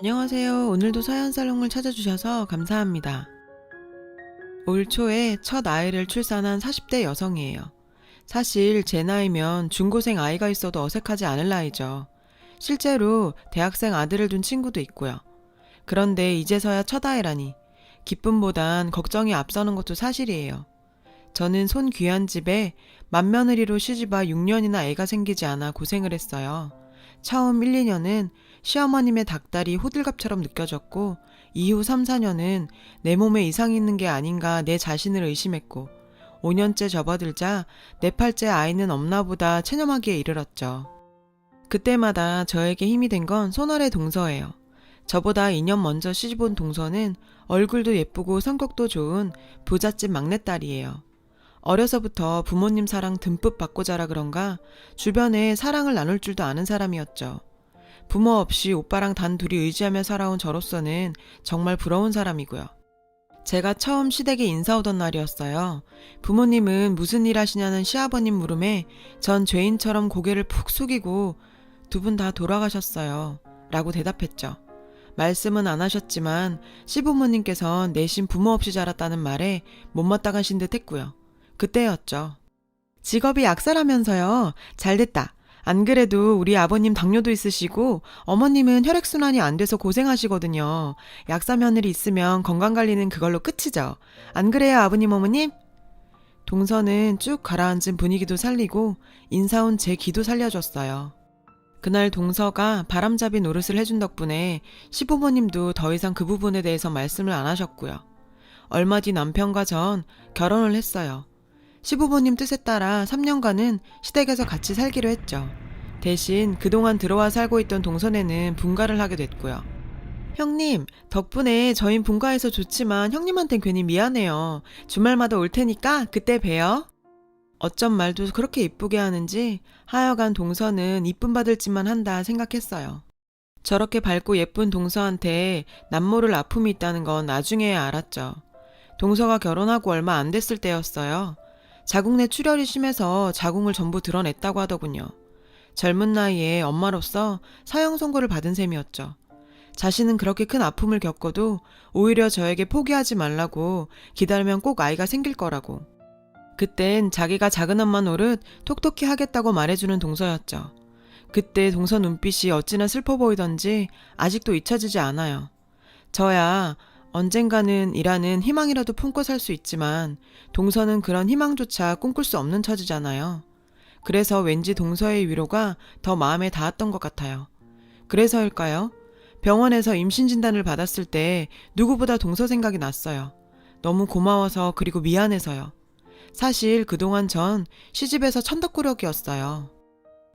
안녕하세요. 오늘도 서연살롱을 찾아주셔서 감사합니다. 올 초에 첫 아이를 출산한 40대 여성이에요. 사실 제 나이면 중고생 아이가 있어도 어색하지 않을 나이죠. 실제로 대학생 아들을 둔 친구도 있고요. 그런데 이제서야 첫 아이라니 기쁨보단 걱정이 앞서는 것도 사실이에요. 저는 손 귀한 집에 맏며느리로 시집와 6년이나 애가 생기지 않아 고생을 했어요. 처음 1, 2년은 시어머님의 닭다리 호들갑처럼 느껴졌고 이후 3, 4년은 내 몸에 이상이 있는 게 아닌가 내 자신을 의심했고 5년째 접어들자 네 팔째 아이는 없나 보다 체념하기에 이르렀죠. 그때마다 저에게 힘이 된 건 손아래 동서예요. 저보다 2년 먼저 시집온 동서는 얼굴도 예쁘고 성격도 좋은 부잣집 막내딸이에요. 어려서부터 부모님 사랑 듬뿍 받고 자라 그런가 주변에 사랑을 나눌 줄도 아는 사람이었죠. 부모 없이 오빠랑 단 둘이 의지하며 살아온 저로서는 정말 부러운 사람이고요. 제가 처음 시댁에 인사 오던 날이었어요. 부모님은 무슨 일 하시냐는 시아버님 물음에 전 죄인처럼 고개를 푹 숙이고 두 분 다 돌아가셨어요. 라고 대답했죠. 말씀은 안 하셨지만 시부모님께선 내심 부모 없이 자랐다는 말에 못마땅 하신 듯 했고요. 그때였죠. 직업이 약사라면서요. 잘됐다. 안 그래도 우리 아버님 당뇨도 있으시고 어머님은 혈액순환이 안 돼서 고생하시거든요. 약사 며느리 있으면 건강관리는 그걸로 끝이죠. 안 그래요, 아버님 어머님? 동서는 쭉 가라앉은 분위기도 살리고 인사온 제 기도 살려줬어요. 그날 동서가 바람잡이 노릇을 해준 덕분에 시부모님도 더 이상 그 부분에 대해서 말씀을 안 하셨고요. 얼마 뒤 남편과 전 결혼을 했어요. 시부모님 뜻에 따라 3년간은 시댁에서 같이 살기로 했죠. 대신 그동안 들어와 살고 있던 동선에는 분가를 하게 됐고요. 형님, 덕분에 저흰 분가해서 좋지만 형님한텐 괜히 미안해요. 주말마다 올 테니까 그때 봬요. 어쩜 말도 그렇게 이쁘게 하는지 하여간 동서는 이쁨 받을 짓만 한다 생각했어요. 저렇게 밝고 예쁜 동서한테 남모를 아픔이 있다는 건 나중에야 알았죠. 동서가 결혼하고 얼마 안 됐을 때였어요. 자궁내 출혈이 심해서 자궁을 전부 드러냈다고 하더군요. 젊은 나이에 엄마로서 사형 선고를 받은 셈이었죠. 자신은 그렇게 큰 아픔을 겪어도 오히려 저에게 포기하지 말라고 기다리면 꼭 아이가 생길 거라고. 그땐 자기가 작은 엄마 노릇 톡톡히 하겠다고 말해주는 동서였죠. 그때 동서 눈빛이 어찌나 슬퍼 보이던지 아직도 잊혀지지 않아요. 저야 언젠가는 이라는 희망이라도 품고 살 수 있지만 동서는 그런 희망조차 꿈꿀 수 없는 처지잖아요. 그래서 왠지 동서의 위로가 더 마음에 닿았던 것 같아요. 그래서일까요? 병원에서 임신 진단을 받았을 때 누구보다 동서 생각이 났어요. 너무 고마워서 그리고 미안해서요. 사실 그동안 전 시집에서 천덕꾸러기였어요.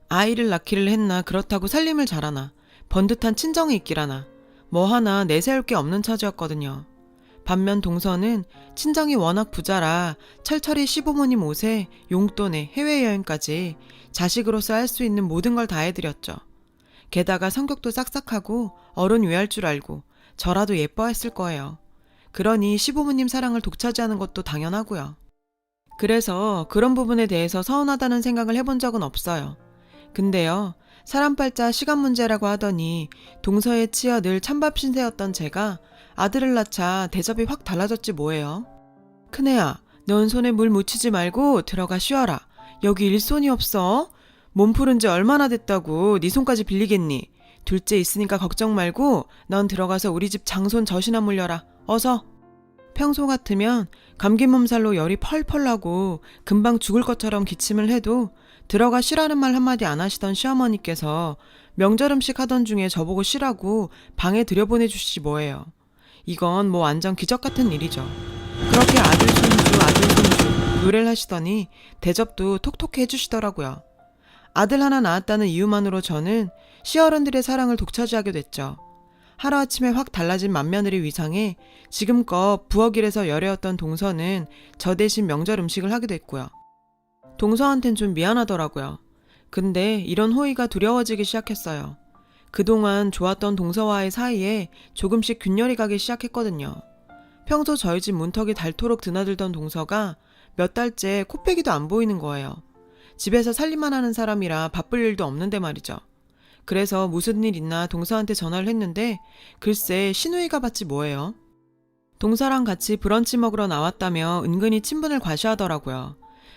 아이를 낳기를 했나 그렇다고 살림을 잘하나 번듯한 친정이 있기라나 뭐 하나 내세울 게 없는 처지였거든요. 반면 동서는 친정이 워낙 부자라 철철이 시부모님 옷에 용돈에 해외여행까지 자식으로서 할 수 있는 모든 걸 다 해드렸죠. 게다가 성격도 싹싹하고 어른 위할 줄 알고 저라도 예뻐했을 거예요. 그러니 시부모님 사랑을 독차지하는 것도 당연하고요. 그래서 그런 부분에 대해서 서운하다는 생각을 해본 적은 없어요. 근데요, 사람 팔자 시간 문제라고 하더니 동서에 치여 늘 찬밥 신세였던 제가 아들을 낳자 대접이 확 달라졌지 뭐예요. 큰애야, 넌 손에 물 묻히지 말고 들어가 쉬어라. 여기 일손이 없어. 몸 푸른 지 얼마나 됐다고 네 손까지 빌리겠니. 둘째 있으니까 걱정 말고 넌 들어가서 우리 집 장손 젖이나 물려라. 어서. 평소 같으면 감기 몸살로 열이 펄펄 나고 금방 죽을 것처럼 기침을 해도 들어가 쉬라는 말 한마디 안 하시던 시어머니께서 명절 음식 하던 중에 저보고 쉬라고 방에 들여보내주시지 뭐예요. 이건 뭐 완전 기적 같은 일이죠. 그렇게 아들 손주 노래를 하시더니 대접도 톡톡히 해주시더라고요. 아들 하나 낳았다는 이유만으로 저는 시어른들의 사랑을 독차지하게 됐죠. 하루아침에 확 달라진 맏며느리 위상에 지금껏 부엌일에서 열애었던 동서는 저 대신 명절 음식을 하게 됐고요. 동서한텐 좀 미안하더라고요. 근데 이런 호의가 두려워지기 시작했어요. 그동안 좋았던 동서와의 사이에 조금씩 균열이 가기 시작했거든요. 평소 저희 집 문턱이 닳도록 드나들던 동서가 몇 달째 코빼기도 안 보이는 거예요. 집에서 살림만 하는 사람이라 바쁠 일도 없는데 말이죠. 그래서 무슨 일 있나 동서한테 전화를 했는데 글쎄 시누이가 받지 뭐예요. 동서랑 같이 브런치 먹으러 나왔다며 은근히 친분을 과시하더라고요.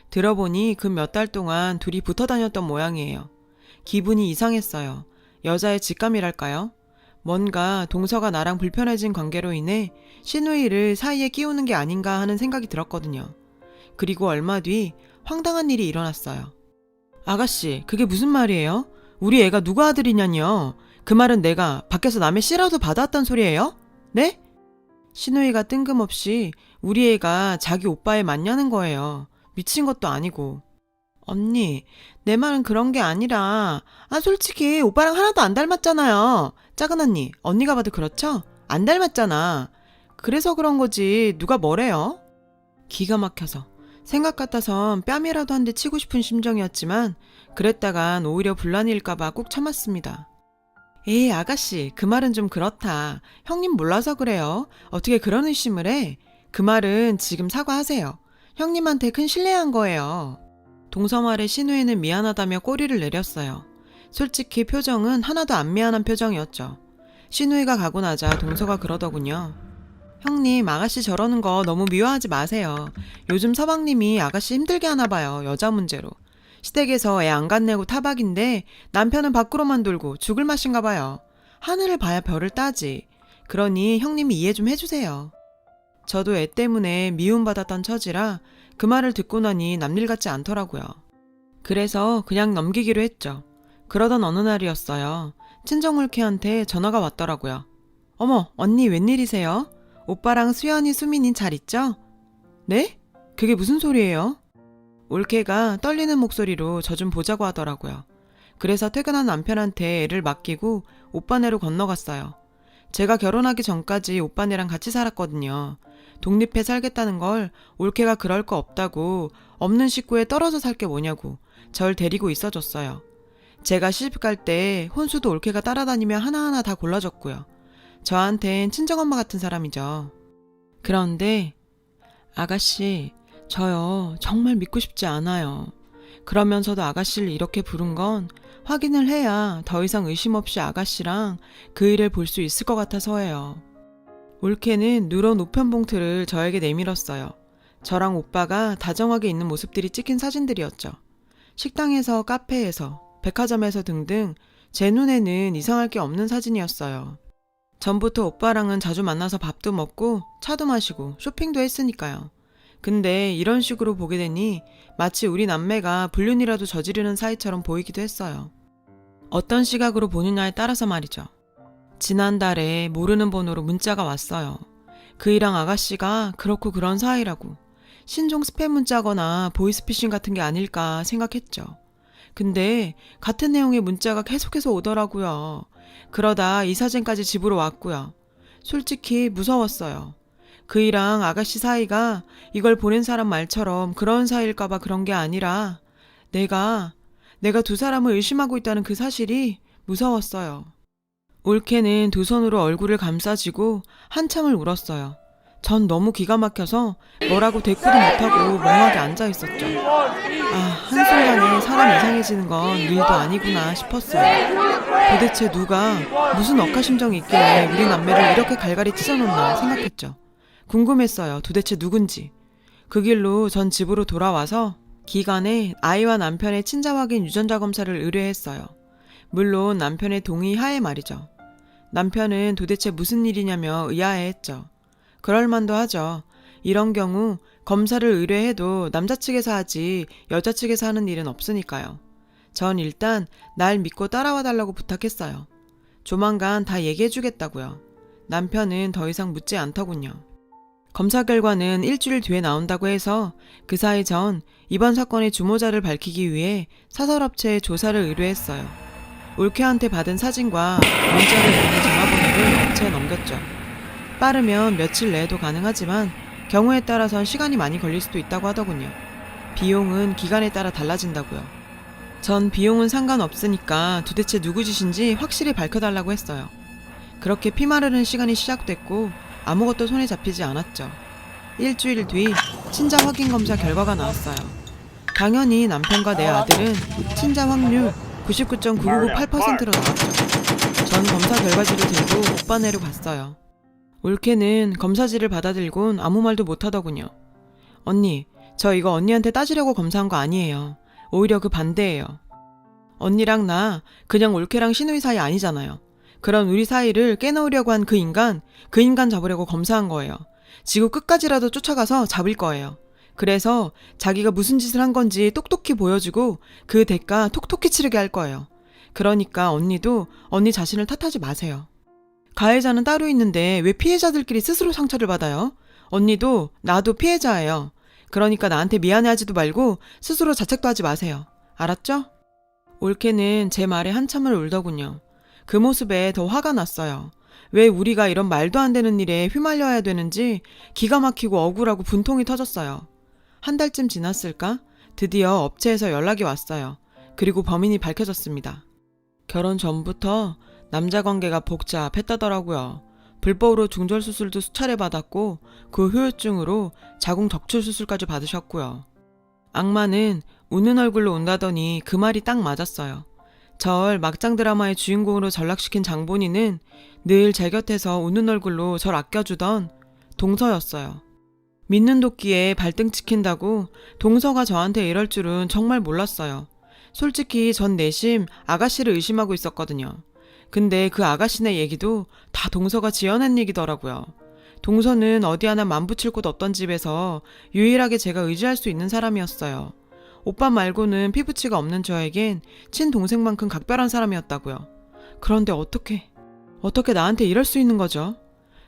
들어보니 그 몇 달 동안 둘이 붙어 다녔던 모양이에요. 기분이 이상했어요. 여자의 직감이랄까요? 뭔가 동서가 나랑 불편해진 관계로 인해 시누이를 사이에 끼우는 게 아닌가 하는 생각이 들었거든요. 그리고 얼마 뒤 황당한 일이 일어났어요. 아가씨, 그게 무슨 말이에요? 우리 애가 누구 아들이냐뇨? 그 말은 내가 밖에서 남의 씨라도 받아왔단 소리예요? 네? 시누이가 뜬금없이 우리 애가 자기 오빠에 맞냐는 거예요. 미친 것도 아니고. 언니, 내 말은 그런 게 아니라, 솔직히 오빠랑 하나도 안 닮았잖아요. 작은 언니가 봐도 그렇죠? 안 닮았잖아. 그래서 그런 거지, 누가 뭐래요? 기가 막혀서. 생각 같아선 뺨이라도 한 대 치고 싶은 심정이었지만, 그랬다간 오히려 분란일까봐 꾹 참았습니다. 에이, 아가씨, 그 말은 좀 그렇다. 형님 몰라서 그래요. 어떻게 그런 의심을 해? 그 말은 지금 사과하세요. 형님한테 큰 실례한 거예요. 동서 말에 시누이는 미안하다며 꼬리를 내렸어요. 솔직히 표정은 하나도 안 미안한 표정이었죠. 시누이가 가고 나자 동서가 그러더군요. 형님, 아가씨 저러는 거 너무 미워하지 마세요. 요즘 서방님이 아가씨 힘들게 하나 봐요. 여자 문제로. 시댁에서 애 안 갖내고 타박인데 남편은 밖으로만 돌고 죽을 맛인가 봐요. 하늘을 봐야 별을 따지. 그러니 형님이 이해 좀 해주세요. 저도 애 때문에 미움받았던 처지라 그 말을 듣고 나니 남일 같지 않더라고요. 그래서 그냥 넘기기로 했죠. 그러던 어느 날이었어요. 친정올케한테 전화가 왔더라고요. 어머, 언니 웬일이세요? 오빠랑 수연이 수민이 잘 있죠? 네? 그게 무슨 소리예요? 올케가 떨리는 목소리로 저 좀 보자고 하더라고요. 그래서 퇴근한 남편한테 애를 맡기고 오빠네로 건너갔어요. 제가 결혼하기 전까지 오빠네랑 같이 살았거든요. 독립해 살겠다는 걸 올케가 그럴 거 없다고, 없는 식구에 떨어져 살 게 뭐냐고 절 데리고 있어줬어요. 제가 시집갈 때 혼수도 올케가 따라다니며 하나하나 다 골라줬고요. 저한텐 친정엄마 같은 사람이죠. 그런데 아가씨, 저요 정말 믿고 싶지 않아요. 그러면서도 아가씨를 이렇게 부른 건 확인을 해야 더 이상 의심 없이 아가씨랑 그 일을 볼 수 있을 것 같아서예요. 올케는 누런 우편 봉투를 저에게 내밀었어요. 저랑 오빠가 다정하게 있는 모습들이 찍힌 사진들이었죠. 식당에서, 카페에서, 백화점에서 등등 제 눈에는 이상할 게 없는 사진이었어요. 전부터 오빠랑은 자주 만나서 밥도 먹고 차도 마시고 쇼핑도 했으니까요. 근데 이런 식으로 보게 되니 마치 우리 남매가 불륜이라도 저지르는 사이처럼 보이기도 했어요. 어떤 시각으로 보느냐에 따라서 말이죠. 지난달에 모르는 번호로 문자가 왔어요. 그이랑 아가씨가 그렇고 그런 사이라고. 신종 스팸 문자거나 보이스피싱 같은 게 아닐까 생각했죠. 근데 같은 내용의 문자가 계속해서 오더라고요. 그러다 이 사진까지 집으로 왔고요. 솔직히 무서웠어요. 그이랑 아가씨 사이가 이걸 보낸 사람 말처럼 그런 사이일까봐 그런 게 아니라 내가 두 사람을 의심하고 있다는 그 사실이 무서웠어요. 올케는 두 손으로 얼굴을 감싸쥐고 한참을 울었어요. 전 너무 기가 막혀서 뭐라고 대꾸도 못하고 멍하게 앉아있었죠. 한순간에 사람 이상해지는 건 일도 아니구나 싶었어요. 도대체 누가 무슨 억하심정이 있길래 우리 남매를 이렇게 갈갈이 찢어놓나 생각했죠. 궁금했어요. 도대체 누군지. 그 길로 전 집으로 돌아와서 기간에 아이와 남편의 친자 확인 유전자 검사를 의뢰했어요. 물론 남편의 동의 하에 말이죠. 남편은 도대체 무슨 일이냐며 의아해했죠. 그럴만도 하죠. 이런 경우 검사를 의뢰해도 남자 측에서 하지 여자 측에서 하는 일은 없으니까요. 전 일단 날 믿고 따라와 달라고 부탁했어요. 조만간 다 얘기해주겠다고요. 남편은 더 이상 묻지 않더군요. 검사 결과는 일주일 뒤에 나온다고 해서 그 사이 전 이번 사건의 주모자를 밝히기 위해 사설업체에 조사를 의뢰했어요. 올케한테 받은 사진과 문자를 보낸 전화번호를 업체에 넘겼죠. 빠르면 며칠 내에도 가능하지만 경우에 따라선 시간이 많이 걸릴 수도 있다고 하더군요. 비용은 기간에 따라 달라진다고요. 전 비용은 상관없으니까 도대체 누구 짓인지 확실히 밝혀달라고 했어요. 그렇게 피마르는 시간이 시작됐고 아무것도 손에 잡히지 않았죠. 일주일 뒤 친자 확인 검사 결과가 나왔어요. 당연히 남편과 내 아들은 친자 확률 99.9998%로 나왔죠. 전 검사 결과지를 들고 오빠네로 갔어요. 올케는 검사지를 받아들곤 아무 말도 못하더군요. 언니, 저 이거 언니한테 따지려고 검사한 거 아니에요. 오히려 그 반대예요. 언니랑 나 그냥 올케랑 신우이 사이 아니잖아요. 그런 우리 사이를 깨놓으려고 한 그 인간 잡으려고 검사한 거예요. 지구 끝까지라도 쫓아가서 잡을 거예요. 그래서 자기가 무슨 짓을 한 건지 똑똑히 보여주고 그 대가 톡톡히 치르게 할 거예요. 그러니까 언니도 언니 자신을 탓하지 마세요. 가해자는 따로 있는데 왜 피해자들끼리 스스로 상처를 받아요? 언니도 나도 피해자예요. 그러니까 나한테 미안해하지도 말고 스스로 자책도 하지 마세요. 알았죠? 올케는 제 말에 한참을 울더군요. 그 모습에 더 화가 났어요. 왜 우리가 이런 말도 안 되는 일에 휘말려야 되는지 기가 막히고 억울하고 분통이 터졌어요. 한 달쯤 지났을까? 드디어 업체에서 연락이 왔어요. 그리고 범인이 밝혀졌습니다. 결혼 전부터 남자 관계가 복잡했다더라고요. 불법으로 중절 수술도 수차례 받았고 그 후유증으로 자궁 덕출 수술까지 받으셨고요. 악마는 우는 얼굴로 온다더니 그 말이 딱 맞았어요. 절 막장 드라마의 주인공으로 전락시킨 장본인은 늘 제 곁에서 우는 얼굴로 절 아껴주던 동서였어요. 믿는 도끼에 발등 찍힌다고 동서가 저한테 이럴 줄은 정말 몰랐어요. 솔직히 전 내심 아가씨를 의심하고 있었거든요. 근데 그 아가씨네 얘기도 다 동서가 지어낸 얘기더라고요. 동서는 어디 하나 맘붙일 곳 없던 집에서 유일하게 제가 의지할 수 있는 사람이었어요. 오빠 말고는 피부치가 없는 저에겐 친동생만큼 각별한 사람이었다고요. 그런데 어떻게 나한테 이럴 수 있는 거죠?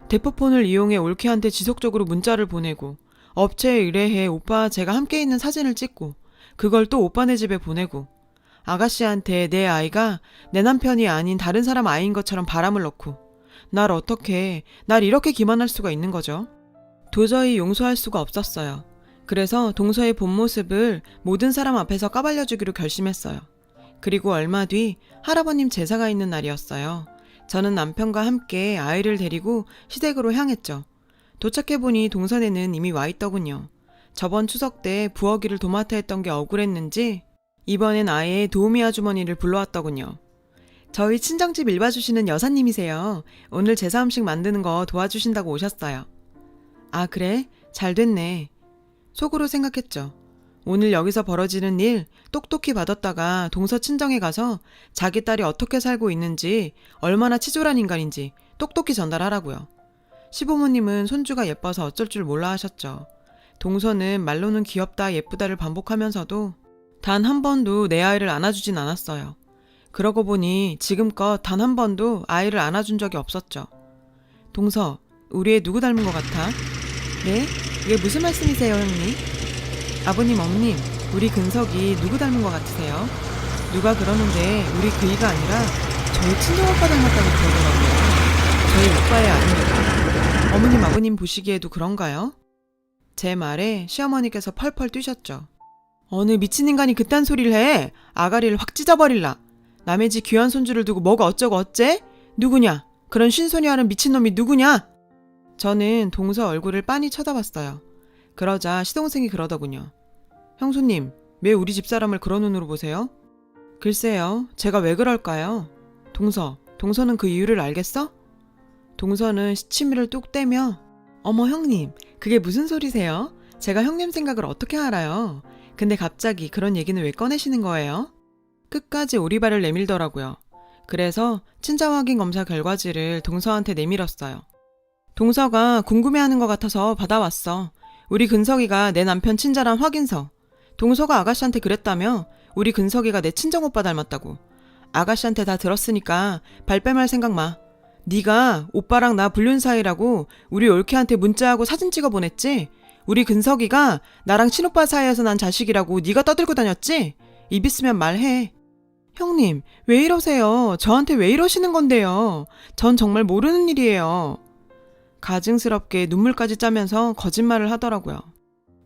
대포폰을 이용해 올케한테 지속적으로 문자를 보내고 업체에 의뢰해 오빠와 제가 함께 있는 사진을 찍고 그걸 또 오빠네 집에 보내고 아가씨한테 내 아이가 내 남편이 아닌 다른 사람 아이인 것처럼 바람을 넣고 날 이렇게 기만할 수가 있는 거죠. 도저히 용서할 수가 없었어요. 그래서 동서의 본 모습을 모든 사람 앞에서 까발려주기로 결심했어요. 그리고 얼마 뒤 할아버님 제사가 있는 날이었어요. 저는 남편과 함께 아이를 데리고 시댁으로 향했죠. 도착해보니 동선에는 이미 와 있더군요. 저번 추석 때 부엌일을 도맡아 했던 게 억울했는지 이번엔 아예 도우미 아주머니를 불러왔더군요. 저희 친정집 일 봐주시는 여사님이세요. 오늘 제사 음식 만드는 거 도와주신다고 오셨어요. 아 그래? 잘 됐네. 속으로 생각했죠. 오늘 여기서 벌어지는 일 똑똑히 받았다가 동서 친정에 가서 자기 딸이 어떻게 살고 있는지 얼마나 치졸한 인간인지 똑똑히 전달하라고요. 시부모님은 손주가 예뻐서 어쩔 줄 몰라 하셨죠. 동서는 말로는 귀엽다 예쁘다를 반복하면서도 단 한 번도 내 아이를 안아주진 않았어요. 그러고 보니 지금껏 단 한 번도 아이를 안아준 적이 없었죠. 동서, 우리 애 누구 닮은 것 같아? 네? 이게 무슨 말씀이세요, 형님? 아버님, 어머님, 우리 근석이 누구 닮은 것 같으세요? 누가 그러는데 우리 그이가 아니라 저희 친정오빠 닮았다고 그러더라고요. 저희 오빠애 아닙니다. 어머님, 아버님 보시기에도 그런가요? 제 말에 시어머니께서 펄펄 뛰셨죠. 어느 미친 인간이 그딴 소리를 해? 아가리를 확 찢어버릴라. 남의 집 귀한 손주를 두고 뭐가 어쩌고 어째? 누구냐? 그런 쉰소리 하는 미친놈이 누구냐? 저는 동서 얼굴을 빤히 쳐다봤어요. 그러자 시동생이 그러더군요. 형수님, 왜 우리 집사람을 그런 눈으로 보세요? 글쎄요, 제가 왜 그럴까요? 동서는 그 이유를 알겠어? 동서는 시치미를 뚝 떼며 어머 형님, 그게 무슨 소리세요? 제가 형님 생각을 어떻게 알아요? 근데 갑자기 그런 얘기는 왜 꺼내시는 거예요? 끝까지 오리발을 내밀더라고요. 그래서 친자 확인 검사 결과지를 동서한테 내밀었어요. 동서가 궁금해하는 것 같아서 받아왔어. 우리 근석이가 내 남편 친자란 확인서. 동서가 아가씨한테 그랬다며 우리 근석이가 내 친정오빠 닮았다고. 아가씨한테 다 들었으니까 발뺌할 생각 마. 네가 오빠랑 나 불륜 사이라고 우리 올케한테 문자하고 사진 찍어 보냈지? 우리 근석이가 나랑 친오빠 사이에서 난 자식이라고 네가 떠들고 다녔지? 입 있으면 말해. 형님, 왜 이러세요? 저한테 왜 이러시는 건데요? 전 정말 모르는 일이에요. 가증스럽게 눈물까지 짜면서 거짓말을 하더라고요.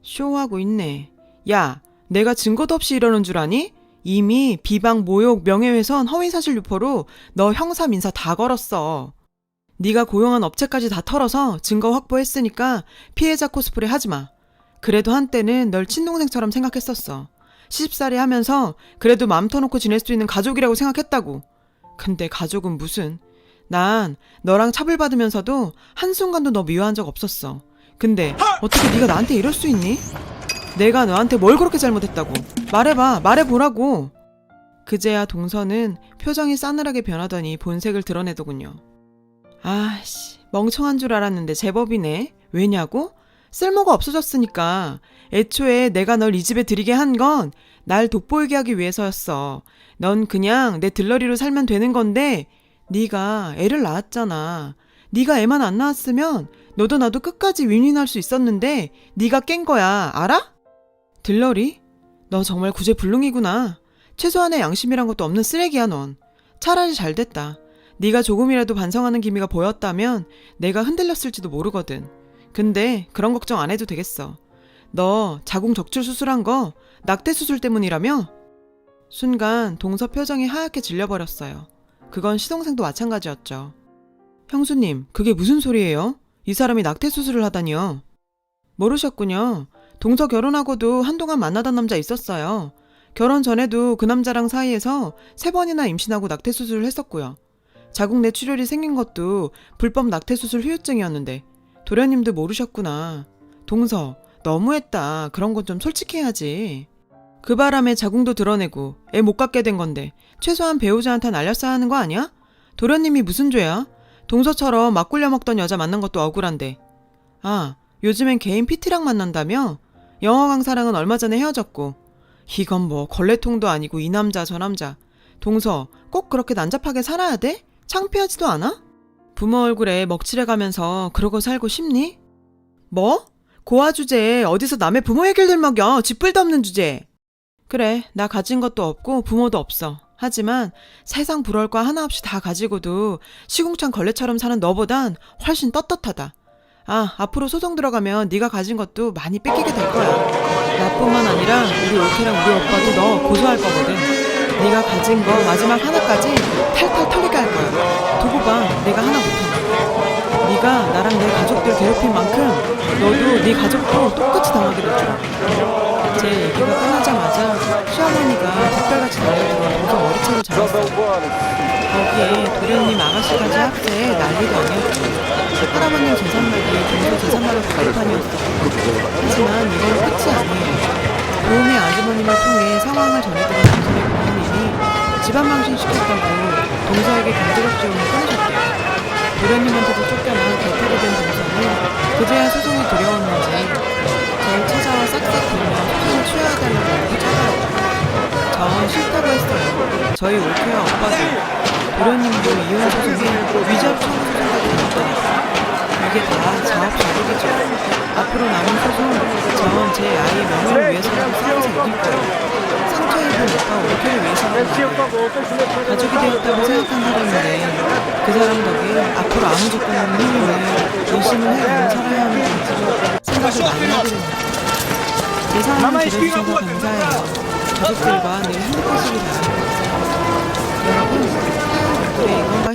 쇼하고 있네. 야, 내가 증거도 없이 이러는 줄 아니? 이미 비방, 모욕, 명예훼손, 허위사실 유포로 너 형사 민사 다 걸었어. 네가 고용한 업체까지 다 털어서 증거 확보했으니까 피해자 코스프레 하지 마. 그래도 한때는 널 친동생처럼 생각했었어. 시집살이 하면서 그래도 마음 터놓고 지낼 수 있는 가족이라고 생각했다고. 근데 가족은 무슨. 난 너랑 차별받으면서도 한순간도 너 미워한 적 없었어. 근데 어떻게 네가 나한테 이럴 수 있니? 내가 너한테 뭘 그렇게 잘못했다고. 말해봐. 말해보라고. 그제야 동서는 표정이 싸늘하게 변하더니 본색을 드러내더군요. 아씨, 멍청한 줄 알았는데 제법이네. 왜냐고? 쓸모가 없어졌으니까. 애초에 내가 널 이 집에 들이게 한 건 날 돋보이게 하기 위해서였어. 넌 그냥 내 들러리로 살면 되는 건데 네가 애를 낳았잖아. 네가 애만 안 낳았으면 너도 나도 끝까지 윈윈할 수 있었는데 네가 깬 거야. 알아? 들러리? 너 정말 구제불능이구나. 최소한의 양심이란 것도 없는 쓰레기야 넌. 차라리 잘 됐다. 네가 조금이라도 반성하는 기미가 보였다면 내가 흔들렸을지도 모르거든. 근데 그런 걱정 안 해도 되겠어. 너 자궁 적출 수술한 거 낙태 수술 때문이라며? 순간 동서 표정이 하얗게 질려버렸어요. 그건 시동생도 마찬가지였죠. 형수님, 그게 무슨 소리예요? 이 사람이 낙태 수술을 하다니요. 모르셨군요. 동서 결혼하고도 한동안 만나던 남자 있었어요. 결혼 전에도 그 남자랑 사이에서 3번이나 임신하고 낙태 수술을 했었고요. 자궁 내 출혈이 생긴 것도 불법 낙태 수술 후유증이었는데 도련님도 모르셨구나. 동서, 너무했다. 그런 건 좀 솔직해야지. 그 바람에 자궁도 드러내고 애 못 갖게 된 건데 최소한 배우자한테 날렸어야 하는 거 아니야? 도련님이 무슨 죄야? 동서처럼 막 굴려 먹던 여자 만난 것도 억울한데. 아, 요즘엔 개인 PT랑 만난다며? 영어 강사랑은 얼마 전에 헤어졌고. 이건 뭐 걸레통도 아니고 이 남자 저 남자. 동서, 꼭 그렇게 난잡하게 살아야 돼? 창피하지도 않아? 부모 얼굴에 먹칠해가면서 그러고 살고 싶니? 뭐? 고아 주제에 어디서 남의 부모 얘기를 먹여. 쥐뿔도 없는 주제. 그래, 나 가진 것도 없고 부모도 없어. 하지만 세상 부러울 거 하나 없이 다 가지고도 시궁창 걸레처럼 사는 너보단 훨씬 떳떳하다. 아, 앞으로 소송 들어가면 네가 가진 것도 많이 뺏기게 될 거야. 나뿐만 아니라 우리 올케랑 우리 오빠도 너 고소할 거거든. 네가 가진 거 마지막 하나까지 탈탈 털리게 할 거야. 두고 봐, 내가 하나 못한다. 네가 나랑 내 가족들 괴롭힌 만큼 너도 네 가족도 똑같이 당하게 될 줄 알아. 제 얘기가 끝나자마자 시어머니가 닭달같이 달려들어 동서 머리채를 잡았어. 거기에 도련님 아가씨까지 합세해 난리도 아니었고 할아버님 재산말이 동서 재산말로 가득판이었어. 하지만 이건 끝이 아니에요. 도움의 아주머님을 통해 상황을 전해드린 동서의 부모님이 집안 망신시켰다고 동서에게 경제적 지원을 끊으셨대요. 도련님한테도 쫓겨나 개털이 된 동서는 그제야 소송이 두려웠는지 절 찾아와 싹싹 빌며 소송을 취하해달라고 찾아왔죠. 전 싫다고 했어요. 저희 올케와 오빠도 도련님도 이혼 소송에 위자료 청구 소송까지 들었더라고요. 이게 다 자업자득이죠. 앞으로 남은 소송 전 제 아이의 명예를 위해서라도 싸워서 이길 거예요. 상처 입은 오빠 올케를 위해서라도 가족이 되었다고 생각한 사람인데 그 사람 덕에 앞으로 아무 조건 없는 힘을 열심을 해가며 살아야 하는 건지 생각을 많이 하게 됩니다. 제 사연을 들어주셔서 감사해요. 가족들과 늘 행복하시길 바랍니다. 여러분, 사연 댓글에 응원과